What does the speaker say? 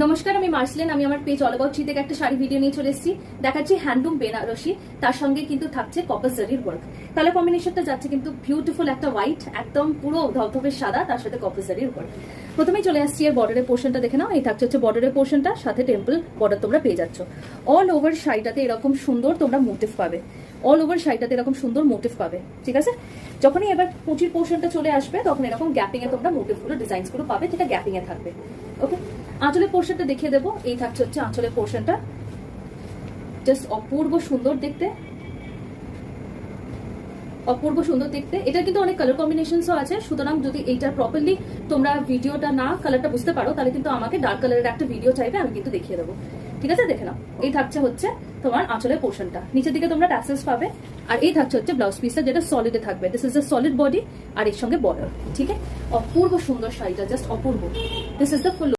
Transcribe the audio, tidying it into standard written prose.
নমস্কার, আমি মার্সলেন। আমি আমার পেজ অল অ্যাবাউট থ্রি থেকে একটা শাড়ি ভিডিও নিয়ে চলে এসেছি। দেখাচ্ছি হ্যান্ডলুম বেনারসি, তার সঙ্গে কিন্তু থাকছে কপার জারির ওয়ার্ক। কালার কম্বিনেশনটা যাচ্ছে কিন্তু বিউটিফুল, একটা হোয়াইট, একদম পুরো ধবধবে সাদা, তার সাথে কপার জারির ওয়ার্ক। প্রথমেই চলে আসছি এর বর্ডারের পোর্শনটা দেখে নাও। এই থাকছে হচ্ছে বর্ডারের পোর্শনটা, সাথে টেম্পল বর্ডার তোমরা পেয়ে যাচ্ছ। অল ওভার শাড়িটাতে এরকম সুন্দর তোমরা মোটিভ পাবে, অল ওভার শাড়িটাতে এরকম সুন্দর মোটিভ পাবে। ঠিক আছে, যখনই এবার কুচির পোর্শনটা চলে আসবে তখন এরকম গ্যাপিং এ তোমরা মোটিভগুলো, ডিজাইনস গুলো পাবে, যেটা গ্যাপিং এ থাকবে। ওকে, আঁচলের পোর্শনটা দেখিয়ে দেবো। এই থাকছে হচ্ছে আঁচলের পোর্শনটা, জাস্ট অপূর্ব সুন্দর দেখতে, অপূর্ব সুন্দর দেখতে। এটা কিন্তু অনেক কালার কম্বিনেশনসও আছে, সুতরাং যদি এইটা প্রপারলি তোমরা ভিডিওটা না কালারটা বুঝতে পারো তাহলে কিন্তু আমাকে ডার্ক কালারের একটা ভিডিও চাইবে, আমি কিন্তু দেখিয়ে দেবো। ঠিক আছে, দেখে নাও। এই থাকছে হচ্ছে তোমার আঁচলের পোর্শনটা, নিচের দিকে তোমরা ট্যাসেলস পাবে। আর এই থাকছে হচ্ছে ব্লাউজ পিসটা, যেটা সলিডে থাকবে। This is a solid body আর এর সঙ্গে বর্ডার। ঠিক আছে, অপূর্ব সুন্দর শাড়িটা, জাস্ট অপূর্ব। This is the full